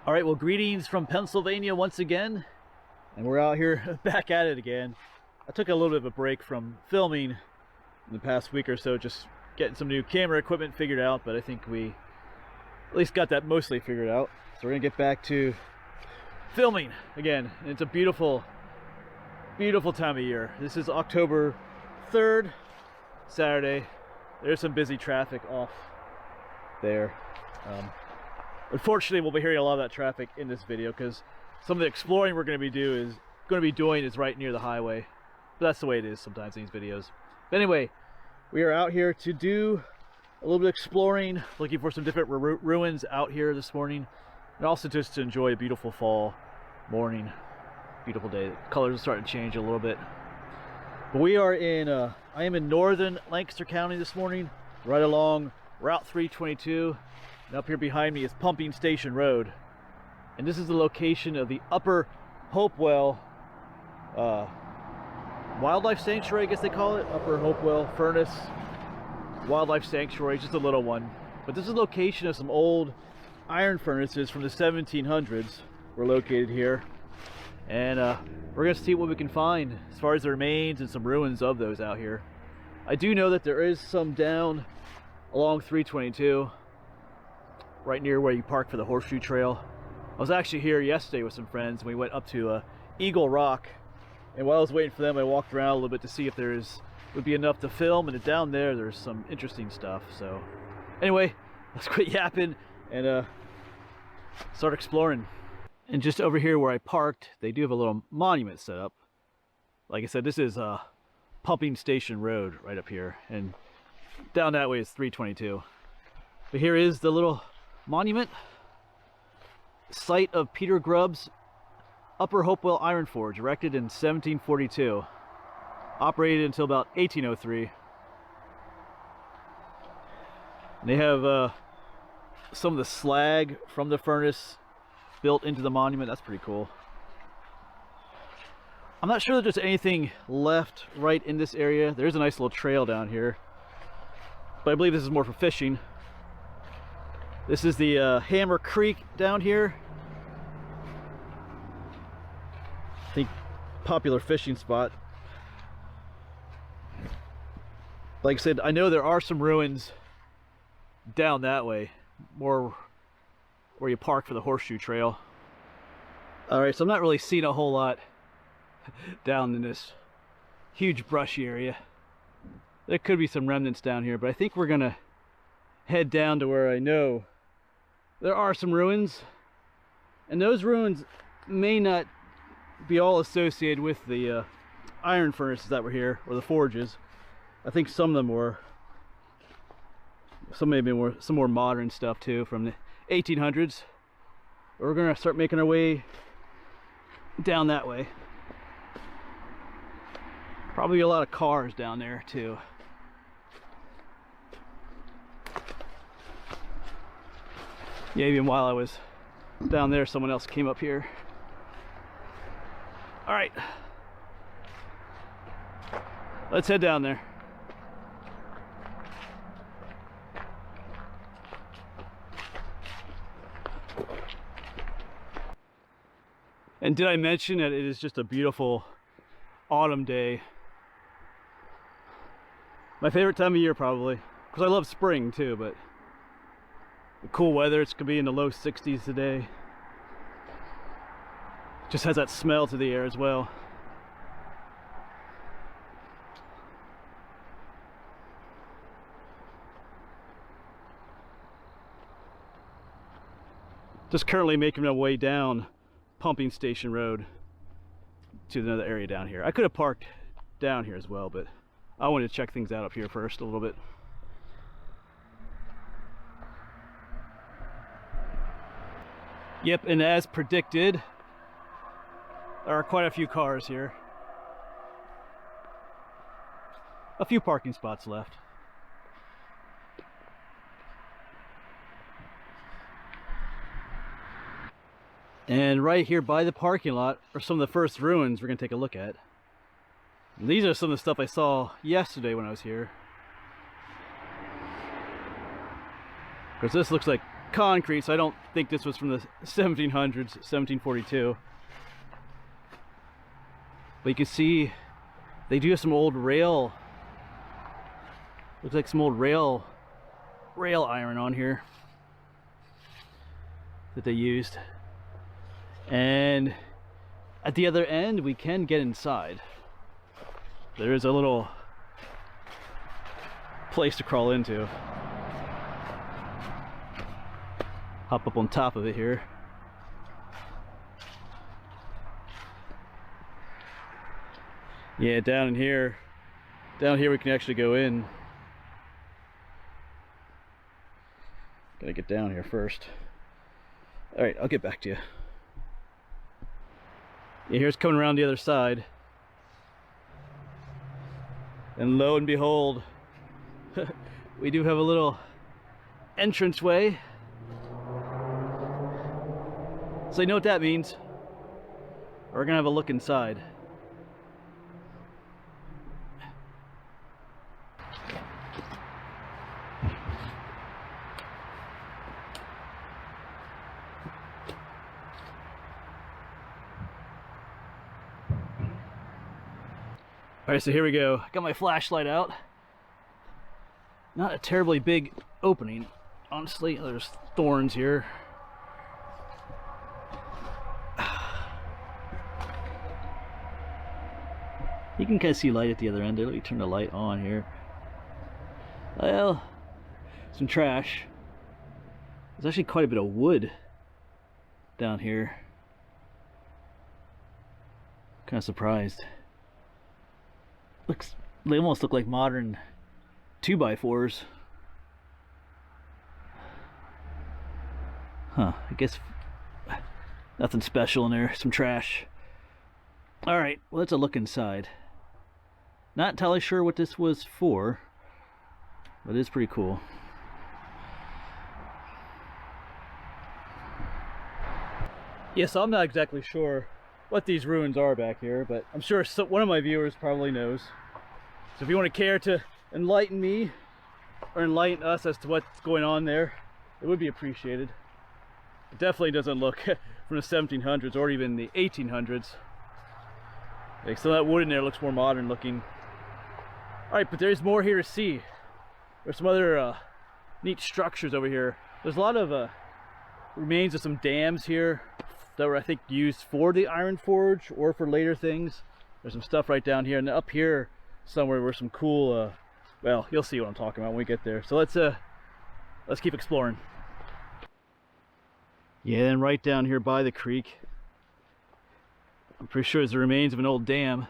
All right, well, greetings from Pennsylvania once again, and we're out here back at it again. I took a little bit of a break from filming in the past week or so, just getting some new camera equipment figured out, but I think we at least got that mostly figured out. So we're gonna get back to filming again, and it's a beautiful, beautiful time of year. This is October 3rd, Saturday. There's some busy traffic off there. Unfortunately, we'll be hearing a lot of that traffic in this video because some of the exploring we're going to be doing is right near the highway. But that's the way it is sometimes in these videos. But anyway, we are out here to do a little bit of exploring, looking for some different ruins out here this morning, and also just to enjoy a beautiful fall morning, beautiful day. The colors are starting to change a little bit. But we are in, I am in northern Lancaster County this morning, right along Route 322. And up here behind me is Pumping Station Road. And this is the location of the Upper Hopewell Wildlife Sanctuary, I guess they call it. Upper Hopewell Furnace Wildlife Sanctuary, just a little one. But this is the location of some old iron furnaces from the 1700s were located here. And we're gonna see what we can find as far as the remains and some ruins of those out here. I do know that there is some down along 322. Right near where you park for the horseshoe trail. I was actually here yesterday with some friends and we went up to Eagle Rock, and while I was waiting for them I walked around a little bit to see if would be enough to film, and down there's some interesting stuff. So anyway, let's quit yapping and start exploring. And just over here where I parked, they do have a little monument set up. Like I said, this is Pumping Station Road right up here, and down that way is 322. But here is the little monument, site of Peter Grubb's Upper Hopewell Iron Forge, erected in 1742, operated until about 1803. And they have some of the slag from the furnace built into the monument. That's pretty cool. I'm not sure that there's anything left right in this area. There's a nice little trail down here, but I believe this is more for fishing. This is the Hammer Creek down here. I think popular fishing spot. Like I said, I know there are some ruins down that way, more where you park for the horseshoe trail. Alright, so I'm not really seeing a whole lot down in this huge brushy area. There could be some remnants down here, but I think we're gonna head down to where I know there are some ruins, and those ruins may not be all associated with the iron furnaces that were here, or the forges. I think some of them were. Some may be some more modern stuff too from the 1800s. We're gonna start making our way down that way. Probably a lot of cars down there too. Yeah, even while I was down there, someone else came up here. All right, let's head down there. And did I mention that it is just a beautiful autumn day? My favorite time of year probably, because I love spring too, but the cool weather, it's gonna be in the low 60s today. Just has that smell to the air as well. Just currently making my way down Pumping Station Road to another area down here. I could have parked down here as well, but I wanted to check things out up here first a little bit. Yep, and as predicted, there are quite a few cars here. A few parking spots left. And right here by the parking lot are some of the first ruins we're going to take a look at. And these are some of the stuff I saw yesterday when I was here. Because this looks like concrete, so I don't think this was from the 1700s, 1742. But you can see they do have some old rail. Looks like some old rail iron on here that they used. And at the other end, we can get inside. There is a little place to crawl into. Hop up on top of it here. Yeah, down here we can actually go in. Gotta get down here first. All right, I'll get back to you. Yeah, here's coming around the other side. And lo and behold, we do have a little entranceway. So you know what that means? We're gonna have a look inside. Alright, so here we go. Got my flashlight out. Not a terribly big opening, honestly. There's thorns here. You can kind of see light at the other end. Let me turn the light on here. Well, some trash. There's actually quite a bit of wood down here. Kind of surprised. They almost look like modern 2x4s. Huh, I guess nothing special in there, some trash. Alright, well, let's look inside. Not entirely sure what this was for, but it's pretty cool. Yeah, so I'm not exactly sure what these ruins are back here, but I'm sure one of my viewers probably knows. So if you want to care to enlighten me or enlighten us as to what's going on there, it would be appreciated. It definitely doesn't look from the 1700s or even the 1800s. Like, so that wood in there looks more modern looking. Alright, but there's more here to see. There's some other neat structures over here. There's a lot of remains of some dams here that were, I think, used for the iron forge or for later things. There's some stuff right down here, and up here somewhere were some cool well, you'll see what I'm talking about when we get there. So let's keep exploring. Yeah, and right down here by the creek, I'm pretty sure it's the remains of an old dam.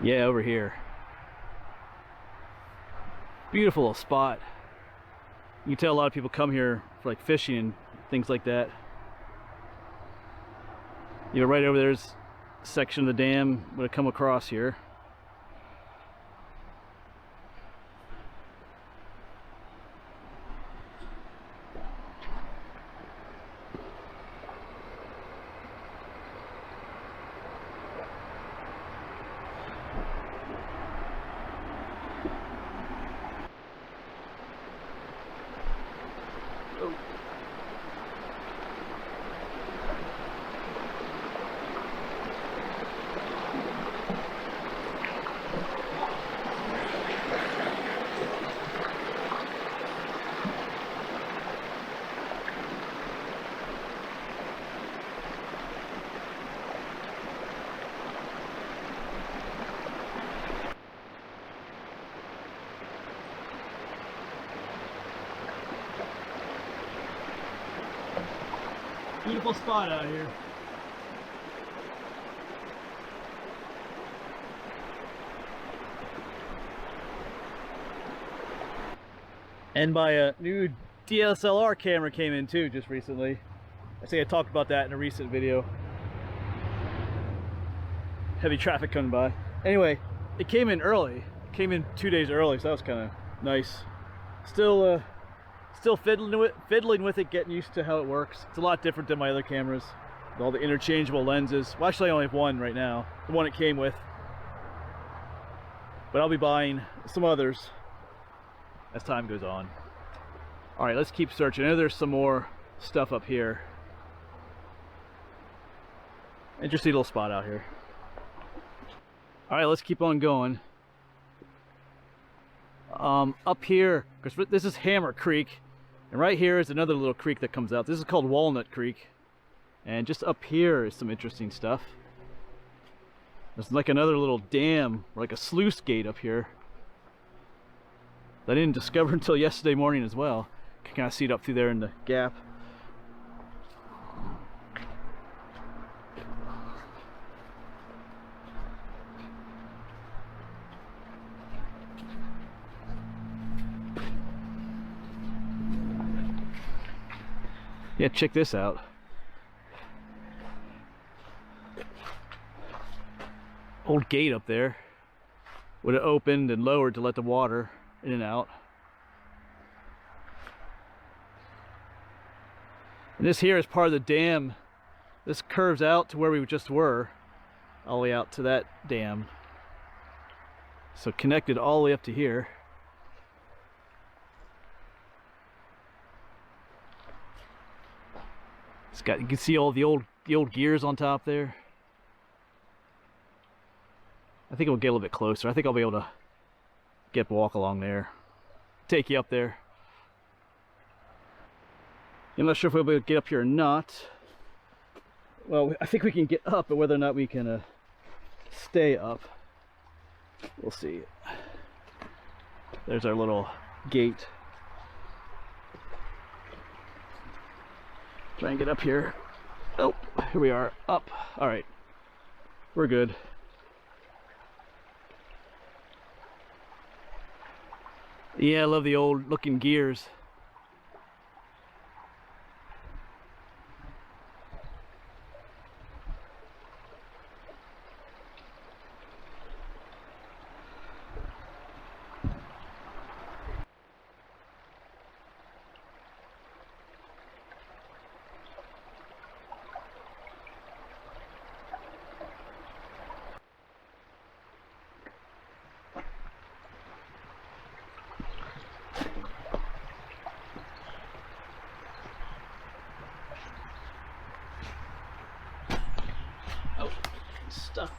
Yeah, over here. Beautiful little spot. You can tell a lot of people come here for like fishing and things like that. You know, right over there's a section of the dam I'm gonna come across here. Beautiful spot out here. And my new DSLR camera came in too just recently. I think I talked about that in a recent video. Heavy traffic coming by. Anyway, it came in early. It came in 2 days early, so that was kind of nice. Still fiddling with it, getting used to how it works. It's a lot different than my other cameras, with all the interchangeable lenses. Well, actually I only have one right now, the one it came with. but I'll be buying some others as time goes on. All right, let's keep searching. I know there's some more stuff up here. Interesting little spot out here. All right, let's keep on going. Up here, because this is Hammer Creek, and right here is another little creek that comes out. This is called Walnut Creek, and just up here is some interesting stuff. There's like another little dam, or like a sluice gate up here that I didn't discover until yesterday morning as well. You can kind of see it up through there in the gap. Yeah, check this out. Old gate up there would have opened and lowered to let the water in and out. And this here is part of the dam. This curves out to where we just were, all the way out to that dam. So connected all the way up to here. It's got, you can see all the old gears on top there. I think we'll get a little bit closer. I think I'll be able to walk along there. Take you up there. I'm not sure if we'll be able to get up here or not. Well, I think we can get up, but whether or not we can stay up, we'll see. There's our little gate. Try and get up here. Oh, here we are, up. All right, we're good. Yeah, I love the old looking gears. Stuck.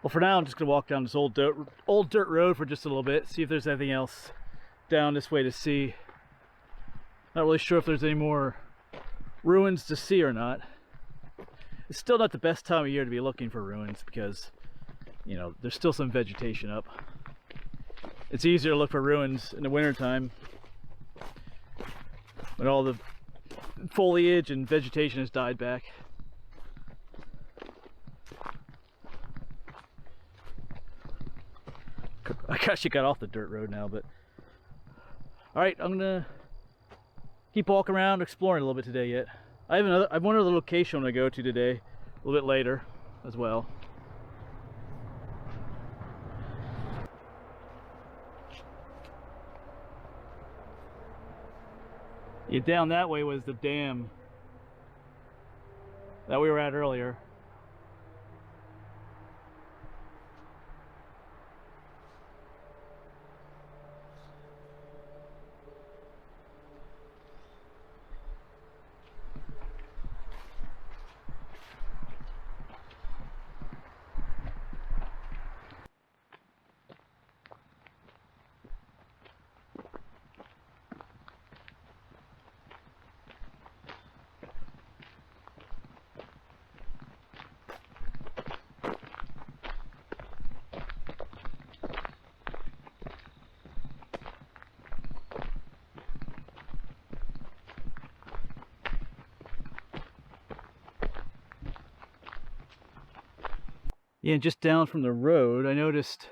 Well, for now I'm just gonna walk down this old dirt road for just a little bit, see if there's anything else down this way to see. Not really sure if there's any more ruins to see or not. It's still not the best time of year to be looking for ruins because, you know, there's still some vegetation up. It's easier to look for ruins in the wintertime when all the foliage and vegetation has died back. I actually got off the dirt road now, but all right, I'm gonna keep walking around, exploring a little bit today yet. I have one other location I'm gonna go to today, a little bit later as well. Yeah, down that way was the dam that we were at earlier. Yeah, and just down from the road, I noticed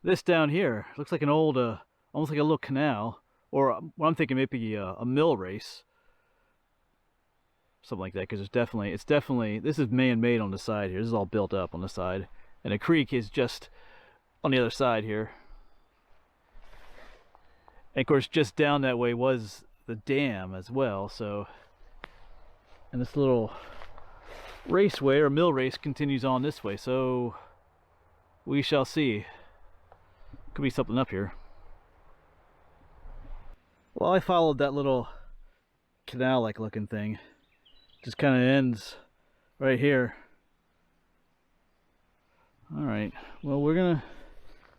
this down here. Looks like an old, almost like a little canal, or what I'm thinking maybe a mill race. something like that, because it's definitely, this is man-made on the side here. This is all built up on the side, and a creek is just on the other side here. And of course, just down that way was the dam as well. So, and this little raceway or mill race continues on this way. So we shall see. Could be something up here. Well, I followed that little canal-like looking thing. Just kind of ends right here. All right. Well, we're gonna,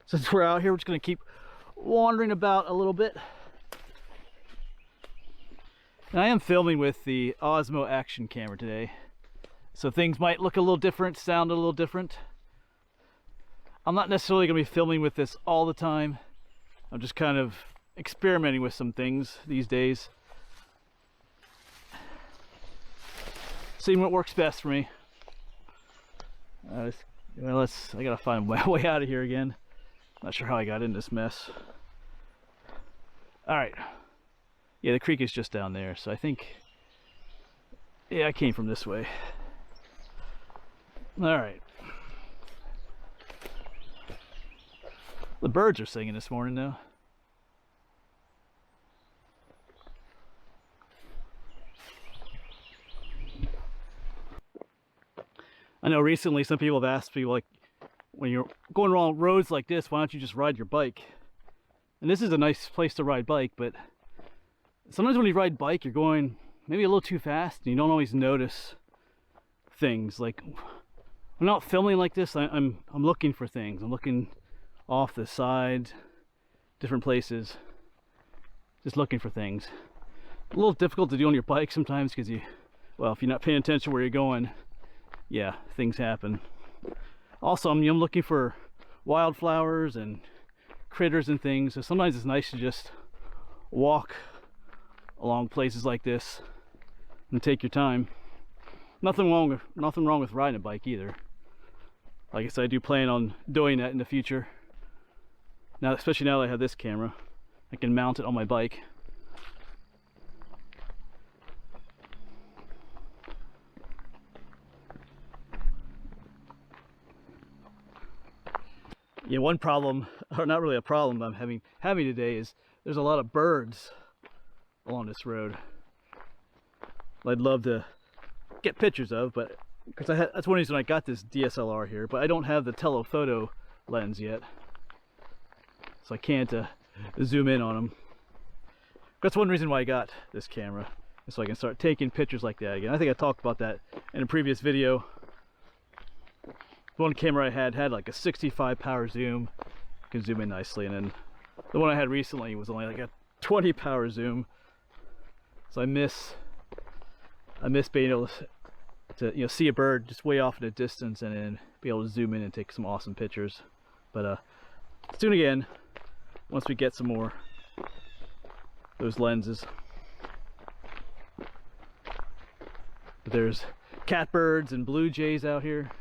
since we're out here, we're just gonna keep wandering about a little bit. And I am filming with the Osmo action camera today, so things might look a little different, sound a little different. I'm not necessarily going to be filming with this all the time. I'm just kind of experimenting with some things these days, seeing what works best for me. Well, I gotta find my way out of here again. Not sure how I got in this mess. All right. Yeah, the creek is just down there, so I think, yeah, I came from this way. All right. The birds are singing this morning though. I know recently some people have asked people, like, when you're going along roads like this, why don't you just ride your bike? And this is a nice place to ride bike, but sometimes when you ride bike, you're going maybe a little too fast and you don't always notice things. Like, I'm not filming like this, I'm looking for things. I'm looking off the side, different places, just looking for things. A little difficult to do on your bike sometimes because well, if you're not paying attention where you're going, yeah, things happen. Also, I'm looking for wildflowers and critters and things, so sometimes it's nice to just walk along places like this and take your time. Nothing wrong with riding a bike either. Like I said, I do plan on doing that in the future. Now, especially now that I have this camera, I can mount it on my bike. Yeah, one problem, or not really a problem I'm having today, is there's a lot of birds along this road. I'd love to get pictures of, but because that's one reason I got this DSLR here, but I don't have the telephoto lens yet, so I can't zoom in on them. That's one reason why I got this camera, so I can start taking pictures like that again. I think I talked about that in a previous video. The one camera I had like a 65 power zoom, you can zoom in nicely, and then the one I had recently was only like a 20 power zoom. So I miss being able to see a bird just way off in the distance and then be able to zoom in and take some awesome pictures. But soon again, once we get some more those lenses. But there's catbirds and blue jays out here.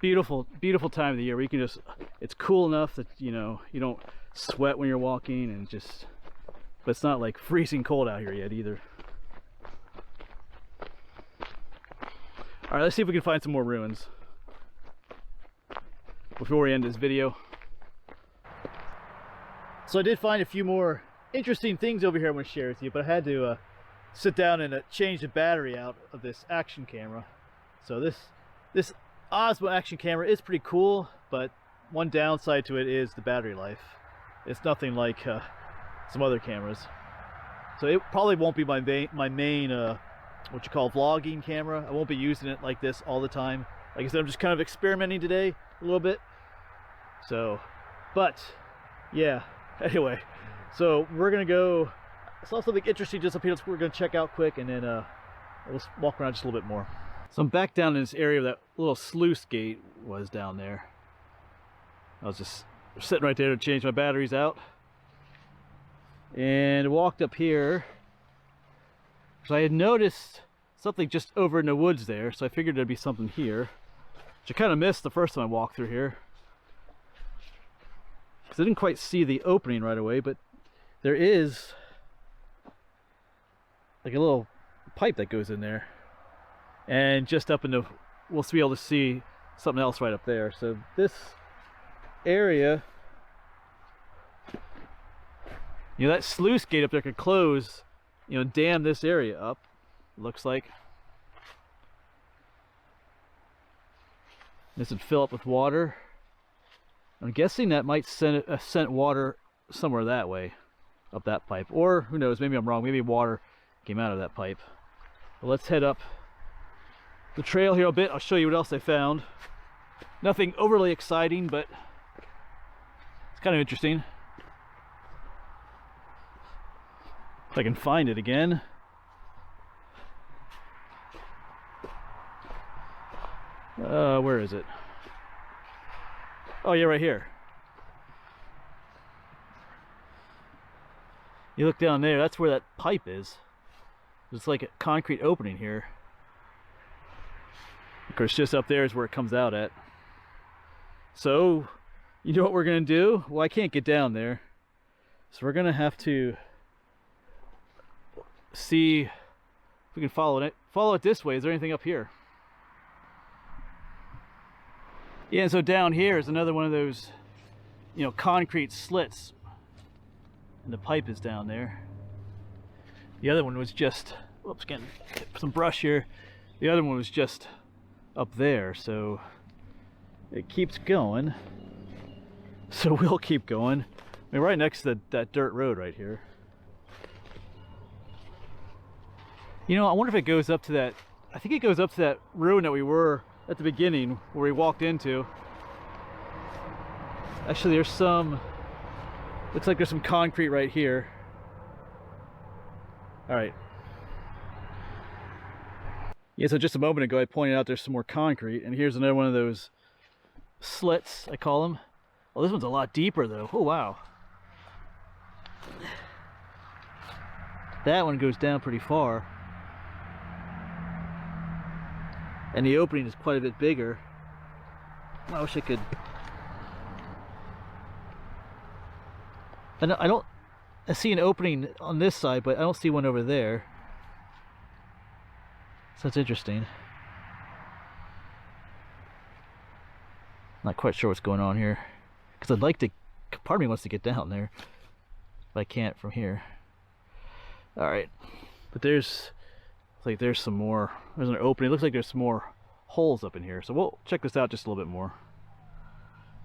Beautiful time of the year where you can just, it's cool enough that you don't sweat when you're walking, and but it's not like freezing cold out here yet either. All right, let's see if we can find some more ruins before we end this video. So I did find a few more interesting things over here I want to share with you, but I had to sit down and change the battery out of this action camera. So this Osmo action camera is pretty cool, but one downside to it is the battery life. It's nothing like some other cameras. So it probably won't be my main what you call vlogging camera. I won't be using it like this all the time. Like I said, I'm just kind of experimenting today a little bit. So, but yeah, anyway, so we're gonna go, I saw something interesting just up here that we're gonna check out quick, and then we'll walk around just a little bit more. So I'm back down in this area where that little sluice gate was down there. I was just sitting right there to change my batteries out, and walked up here because I had noticed something just over in the woods there, so I figured there'd be something here, which I kind of missed the first time I walked through here. because I didn't quite see the opening right away, but there is like a little pipe that goes in there, and just up in the, we'll be able to see something else right up there. So this area, you know, that sluice gate up there could close, you know, dam this area up, looks like. This would fill up with water. I'm guessing that might send water somewhere that way, up that pipe. Or, who knows, maybe I'm wrong, maybe water came out of that pipe. But let's head up the trail here a bit. I'll show you what else I found. Nothing overly exciting, but it's kind of interesting. If I can find it again. Where is it? Oh yeah, right here. You look down there, that's where that pipe is. It's like a concrete opening here. Of course, just up there is where it comes out at. So, you know what we're gonna do? Well, I can't get down there. So we're gonna have to see if we can follow it this way. Is there anything up here? Yeah, and so down here is another one of those, you know, concrete slits. And the pipe is down there. The other one was just, whoops, getting some brush here. The other one was just up there, so it keeps going. So we'll keep going. I mean, right next to that dirt road right here. You know, I wonder if it goes up to that, I think it goes up to that ruin that we were at the beginning, where we walked into. Actually, there's some, looks like there's some concrete right here. All right. Yeah, so just a moment ago I pointed out there's some more concrete, and here's another one of those slits, I call them. Oh, this one's a lot deeper though. Oh wow. That one goes down pretty far. And the opening is quite a bit bigger. I wish I could. I see an opening on this side, but I don't see one over there. So that's interesting. Not quite sure what's going on here. Because I'd like to, part of me wants to get down there, but I can't from here. Alright. But there's, like, there's some more. There's an opening. It looks like there's some more holes up in here. So we'll check this out just a little bit more.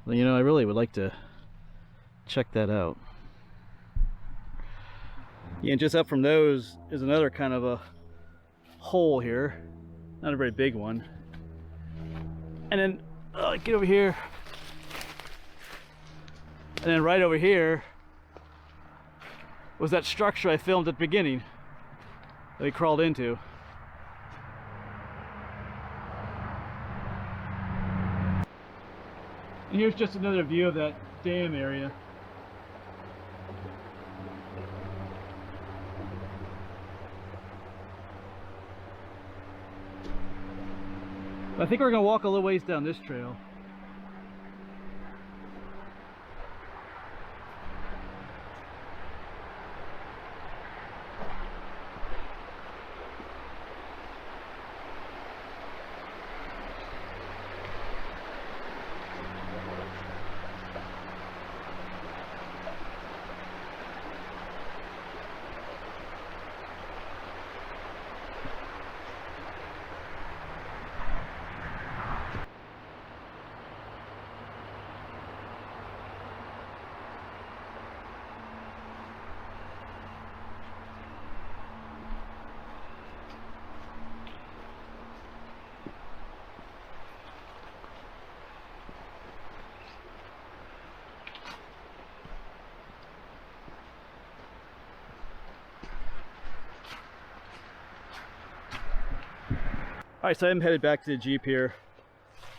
You know, I really would like to check that out. Yeah, and just up from those is another kind of a hole here. Not a very big one. And then, get over here. And then right over here was that structure I filmed at the beginning that we crawled into. And here's just another view of that dam area. I think we're going to walk a little ways down this trail. Alright, so I'm headed back to the Jeep here.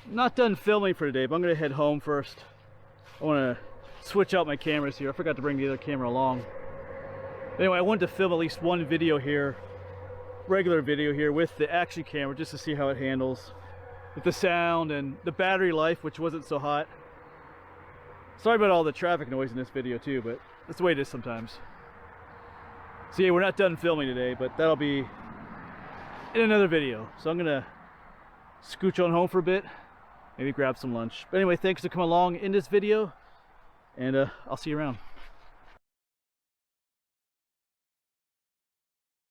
I'm not done filming for today, but I'm going to head home first. I want to switch out my cameras here. I forgot to bring the other camera along. Anyway, I wanted to film at least one video here, regular video here with the action camera, just to see how it handles with the sound and the battery life, which wasn't so hot. Sorry about all the traffic noise in this video too, but that's the way it is sometimes. So yeah, we're not done filming today, but that'll be in another video. So I'm gonna scooch on home for a bit, maybe grab some lunch. But anyway, thanks for coming along in this video, and I'll see you around.